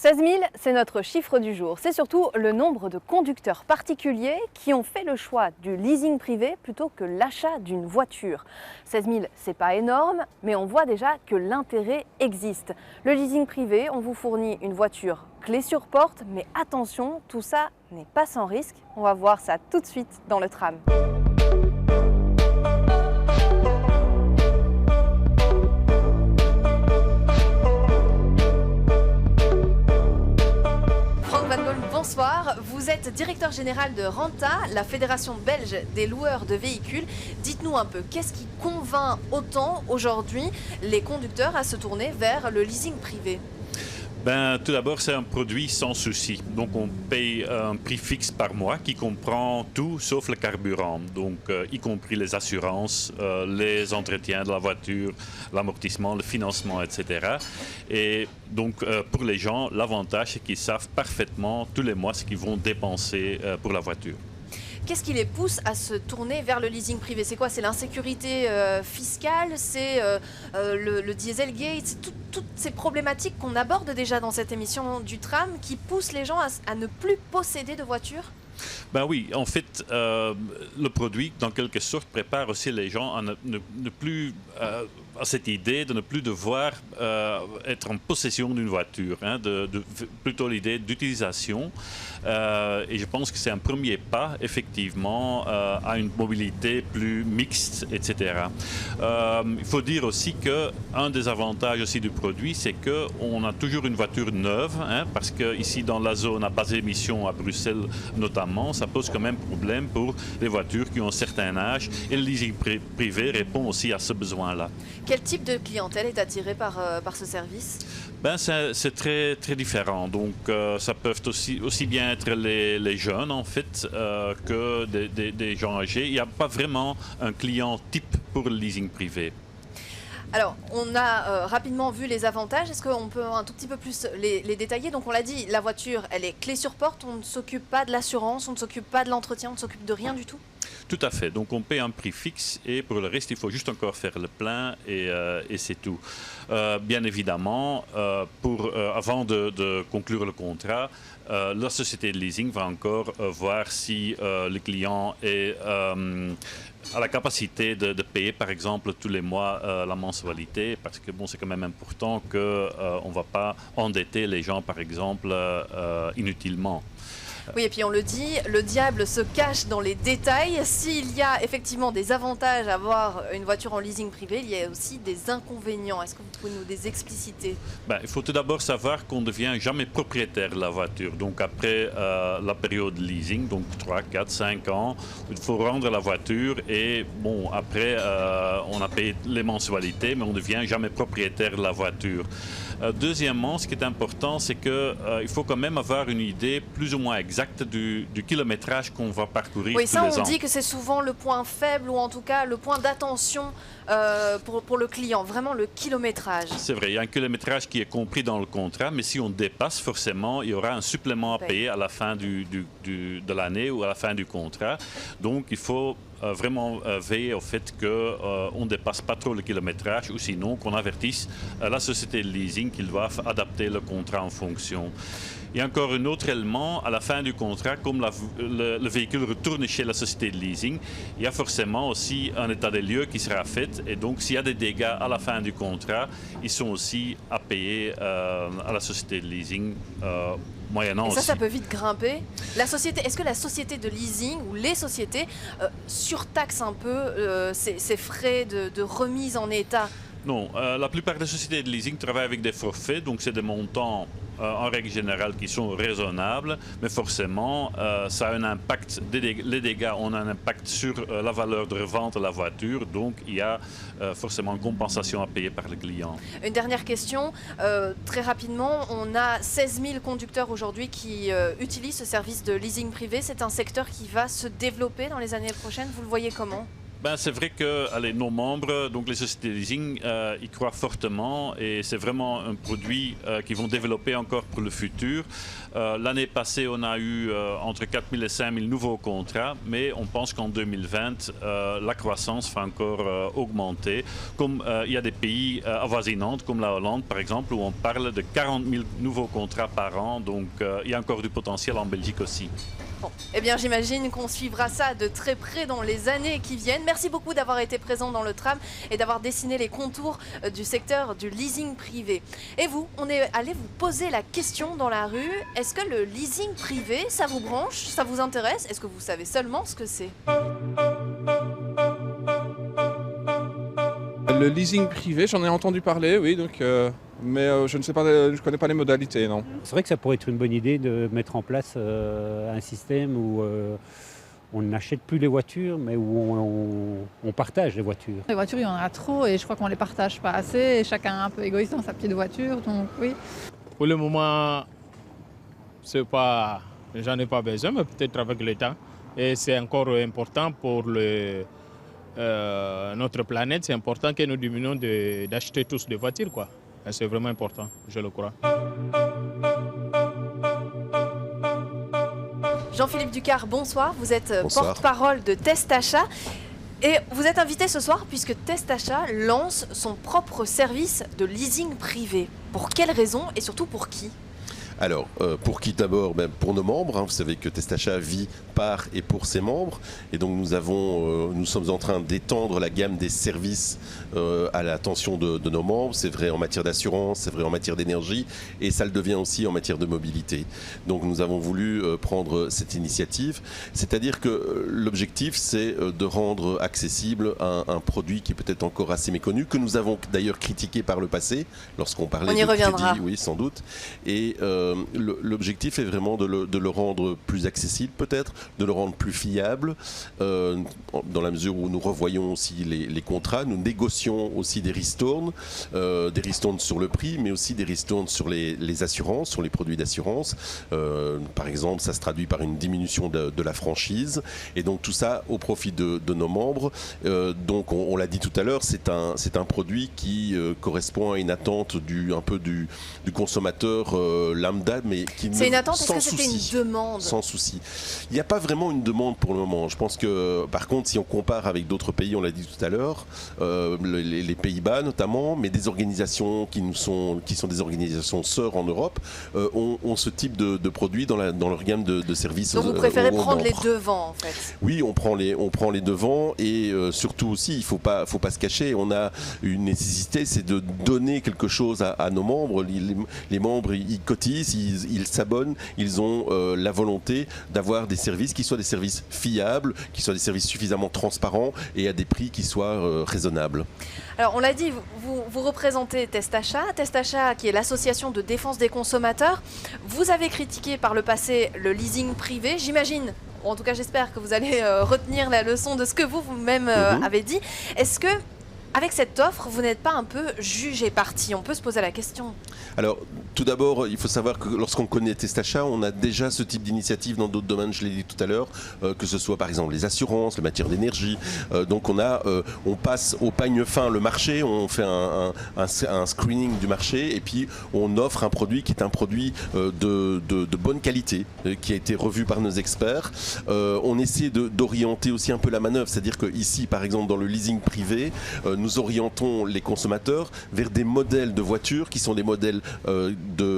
16 000, c'est notre chiffre du jour. C'est surtout le nombre de conducteurs particuliers qui ont fait le choix du leasing privé plutôt que l'achat d'une voiture. 16 000, c'est pas énorme, mais on voit déjà que l'intérêt existe. Le leasing privé, on vous fournit une voiture clé sur porte, mais attention, tout ça n'est pas sans risque. On va voir ça tout de suite dans le tram. Bonsoir, vous êtes directeur général de Renta, la fédération belge des loueurs de véhicules. Dites-nous un peu, qu'est-ce qui convainc autant aujourd'hui les conducteurs à se tourner vers le leasing privé ? Tout d'abord, c'est un produit sans souci. Donc, on paye un prix fixe par mois qui comprend tout sauf le carburant. Donc, y compris les assurances, les entretiens de la voiture, l'amortissement, le financement, etc. Et donc, pour les gens, l'avantage, c'est qu'ils savent parfaitement tous les mois ce qu'ils vont dépenser pour la voiture. Qu'est-ce qui les pousse à se tourner vers le leasing privé? C'est quoi? C'est l'insécurité fiscale, c'est le Dieselgate, c'est toutes ces problématiques qu'on aborde déjà dans cette émission du tram qui poussent les gens à ne plus posséder de voiture? Oui, en fait, le produit, dans quelque sorte, prépare aussi les gens à ne plus à cette idée de ne plus devoir être en possession d'une voiture, plutôt l'idée d'utilisation. Et je pense que c'est un premier pas, effectivement, à une mobilité plus mixte, etc. Il faut dire aussi qu'un des avantages aussi du produit, c'est qu'on a toujours une voiture neuve, parce qu'ici, dans la zone à basse émission à Bruxelles notamment, ça pose quand même problème pour les voitures qui ont un certain âge. Et le leasing privé répond aussi à ce besoin-là. Quel type de clientèle est attiré par ce service? C'est très, très différent. Donc, ça peut aussi bien être les jeunes, en fait, que des gens âgés. Il n'y a pas vraiment un client type pour le leasing privé. Alors, on a rapidement vu les avantages. Est-ce qu'on peut un tout petit peu plus les détailler? Donc, on l'a dit, la voiture, elle est clé sur porte. On ne s'occupe pas de l'assurance, on ne s'occupe pas de l'entretien, on ne s'occupe de rien du tout? Tout à fait. Donc, on paie un prix fixe et pour le reste, il faut juste encore faire le plein et c'est tout. Bien évidemment, avant de conclure le contrat, la société de leasing va encore voir si le client a la capacité de payer, par exemple, tous les mois la mensualité, parce que c'est quand même important qu'on ne va pas endetter les gens, par exemple, inutilement. Oui, et puis on le dit, le diable se cache dans les détails. S'il y a effectivement des avantages à avoir une voiture en leasing privé, il y a aussi des inconvénients. Est-ce que vous pouvez nous les expliciter? Il faut tout d'abord savoir qu'on ne devient jamais propriétaire de la voiture. Donc après la période de leasing, donc 3, 4, 5 ans, il faut rendre la voiture et après on a payé les mensualités, mais on ne devient jamais propriétaire de la voiture. Deuxièmement, ce qui est important, c'est qu'il faut quand même avoir une idée plus ou moins exacte du kilométrage qu'on va parcourir tous les ans. Oui, ça on dit que c'est souvent le point faible ou en tout cas le point d'attention pour le client, vraiment le kilométrage. C'est vrai, il y a un kilométrage qui est compris dans le contrat, mais si on dépasse, forcément, il y aura un supplément à payer à la fin de l'année ou à la fin du contrat. Donc, il faut vraiment veiller au fait qu'on ne dépasse pas trop le kilométrage ou sinon qu'on avertisse la société de leasing qu'ils doivent adapter le contrat en fonction. Il y a encore un autre élément, à la fin du contrat, comme le véhicule retourne chez la société de leasing, il y a forcément aussi un état des lieux qui sera fait et donc s'il y a des dégâts à la fin du contrat, ils sont aussi à payer à la société de leasing. Et ça peut vite grimper. Est-ce que la société de leasing ou les sociétés surtaxent un peu ces frais de remise en état? Non, la plupart des sociétés de leasing travaillent avec des forfaits, donc c'est des montants en règle générale qui sont raisonnables, mais forcément ça a un impact, les dégâts ont un impact sur la valeur de revente de la voiture, donc il y a forcément une compensation à payer par le client. Une dernière question, très rapidement, on a 16 000 conducteurs aujourd'hui qui utilisent ce service de leasing privé. C'est un secteur qui va se développer dans les années prochaines, vous le voyez comment ? Ben, c'est vrai que allez, nos membres, donc les sociétés de leasing, y croient fortement et c'est vraiment un produit qu'ils vont développer encore pour le futur. L'année passée, on a eu entre 4 000 et 5 000 nouveaux contrats, mais on pense qu'en 2020, la croissance va encore augmenter. Comme il y a des pays avoisinants, comme la Hollande par exemple, où on parle de 40 000 nouveaux contrats par an, donc il y a encore du potentiel en Belgique aussi. Bon, eh bien j'imagine qu'on suivra ça de très près dans les années qui viennent. Merci beaucoup d'avoir été présent dans le tram et d'avoir dessiné les contours du secteur du leasing privé. Et vous, on est allé vous poser la question dans la rue. Est-ce que le leasing privé, ça vous branche, ça vous intéresse? Est-ce que vous savez seulement ce que c'est? Le leasing privé, j'en ai entendu parler, oui, donc, mais je ne connais pas les modalités, non. C'est vrai que ça pourrait être une bonne idée de mettre en place un système où on n'achète plus les voitures, mais où on partage les voitures. Les voitures, il y en a trop et je crois qu'on ne les partage pas assez. Et chacun est un peu égoïste dans sa petite voiture, donc oui. Pour le moment, j'en ai pas besoin, mais peut-être avec le temps. Et c'est encore important pour notre planète, c'est important que nous diminuions d'acheter tous des voitures, quoi. C'est vraiment important, je le crois. Jean-Philippe Ducard, bonsoir. Vous êtes porte-parole de Testachat. Et vous êtes invité ce soir puisque Testachat lance son propre service de leasing privé. Pour quelles raisons et surtout pour qui ? Alors, pour qui d'abord? Pour nos membres. Vous savez que Testachat vit par et pour ses membres. Et donc nous sommes en train d'étendre la gamme des services à l'attention de nos membres. C'est vrai en matière d'assurance, c'est vrai en matière d'énergie. Et ça le devient aussi en matière de mobilité. Donc nous avons voulu prendre cette initiative. C'est-à-dire que l'objectif, c'est de rendre accessible un produit qui est peut-être encore assez méconnu, que nous avons d'ailleurs critiqué par le passé, lorsqu'on parlait de crédit, oui, sans doute. Et l'objectif est vraiment de le rendre plus accessible peut-être, de le rendre plus fiable, dans la mesure où nous revoyons aussi les contrats, nous négocions aussi des ristournes sur le prix, mais aussi des ristournes sur les assurances, sur les produits d'assurance. Par exemple, ça se traduit par une diminution de la franchise, et donc tout ça au profit de nos membres. Donc on l'a dit tout à l'heure, c'est un produit qui correspond à une attente du consommateur lambda, mais qui c'est une attente, est-ce que c'était une demande? Sans souci. Il n'y a pas vraiment une demande pour le moment. Je pense que, par contre, si on compare avec d'autres pays, on l'a dit tout à l'heure, les Pays-Bas notamment, mais des organisations qui sont des organisations sœurs en Europe, ont ce type de produits dans leur gamme de services. Donc vous préférez prendre les devants, en fait? Oui, on prend les devants, et surtout aussi, il faut pas se cacher, on a une nécessité, c'est de donner quelque chose à nos membres. Les membres, ils cotisent, ils s'abonnent, ils ont la volonté d'avoir des services qui soient des services fiables, qui soient des services suffisamment transparents et à des prix qui soient raisonnables. Alors on l'a dit, vous représentez Testachat. Testachat qui est l'association de défense des consommateurs. Vous avez critiqué par le passé le leasing privé, j'imagine. En tout cas j'espère que vous allez retenir la leçon de ce que vous-même avez dit. Est-ce que avec cette offre, vous n'êtes pas un peu jugé parti? On peut se poser la question. Alors, tout d'abord, il faut savoir que lorsqu'on connaît Testachat, on a déjà ce type d'initiative dans d'autres domaines, je l'ai dit tout à l'heure, que ce soit par exemple les assurances, la matière d'énergie. Donc on passe au peigne fin le marché, on fait un screening du marché, et puis on offre un produit qui est un produit de bonne qualité, qui a été revu par nos experts. On essaie d'orienter aussi un peu la manœuvre, c'est-à-dire qu'ici, par exemple, dans le leasing privé, nous orientons les consommateurs vers des modèles de voitures qui sont des modèles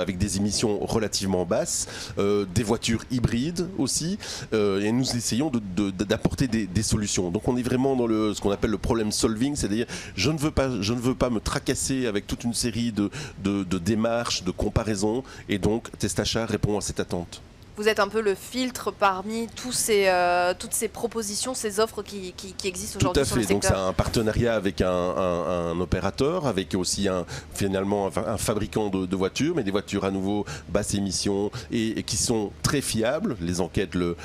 avec des émissions relativement basses, des voitures hybrides aussi, et nous essayons d'apporter des solutions. Donc on est vraiment dans ce qu'on appelle le problem solving, c'est-à-dire je ne veux pas me tracasser avec toute une série de démarches, de comparaisons, et donc Testachat répond à cette attente. Vous êtes un peu le filtre parmi toutes ces propositions, ces offres qui existent aujourd'hui sur le secteur. Donc c'est un partenariat avec un opérateur, avec aussi finalement un fabricant de voitures, mais des voitures à nouveau basse émission et qui sont très fiables. Les enquêtes le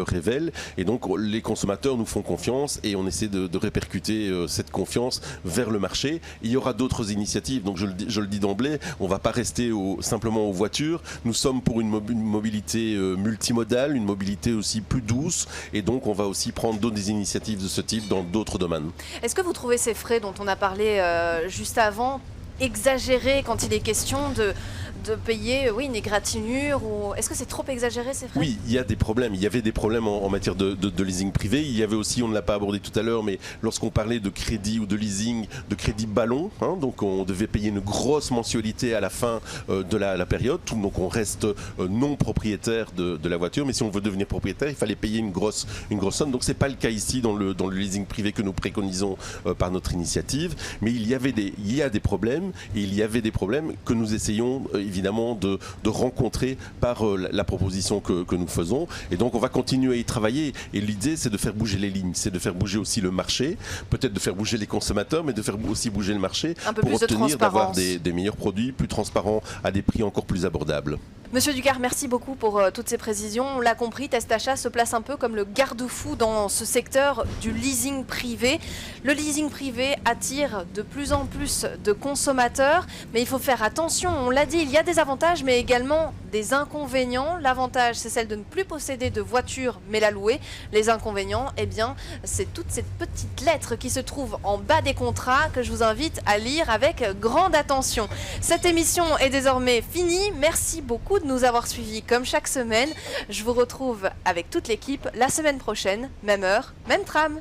révèlent, et donc les consommateurs nous font confiance, et on essaie de répercuter cette confiance vers le marché. Il y aura d'autres initiatives, donc je le dis d'emblée, on ne va pas rester simplement aux voitures. Nous sommes pour une mobilité mobilité multimodale, une mobilité aussi plus douce, et donc on va aussi prendre d'autres initiatives de ce type dans d'autres domaines. Est-ce que vous trouvez ces frais dont on a parlé juste avant exagérés quand il est question de payer une égratignure ou... Est-ce que c'est trop exagéré ces frais? Oui, il y a des problèmes. Il y avait des problèmes en matière de leasing privé. Il y avait aussi, on ne l'a pas abordé tout à l'heure, mais lorsqu'on parlait de crédit ou de leasing, de crédit ballon, donc on devait payer une grosse mensualité à la fin de la période. Donc on reste non propriétaire de la voiture, mais si on veut devenir propriétaire, il fallait payer une grosse somme. Donc c'est pas le cas ici dans le leasing privé que nous préconisons par notre initiative. Mais il y a des problèmes, et il y avait des problèmes que nous essayons évidemment de rencontrer par la proposition que nous faisons. Et donc on va continuer à y travailler. Et l'idée, c'est de faire bouger les lignes, c'est de faire bouger aussi le marché, peut-être de faire bouger les consommateurs, mais de faire aussi bouger le marché pour obtenir d'avoir des meilleurs produits, plus transparents, à des prix encore plus abordables. Monsieur Ducard, merci beaucoup pour toutes ces précisions. On l'a compris, Testachat se place un peu comme le garde-fou dans ce secteur du leasing privé. Le leasing privé attire de plus en plus de consommateurs, mais il faut faire attention. On l'a dit, il y a des avantages, mais également des inconvénients. L'avantage, c'est celle de ne plus posséder de voiture, mais la louer. Les inconvénients, eh bien, c'est toutes ces petites lettres qui se trouvent en bas des contrats que je vous invite à lire avec grande attention. Cette émission est désormais finie. Merci beaucoup de nous avoir suivis comme chaque semaine. Je vous retrouve avec toute l'équipe la semaine prochaine, même heure, même tram.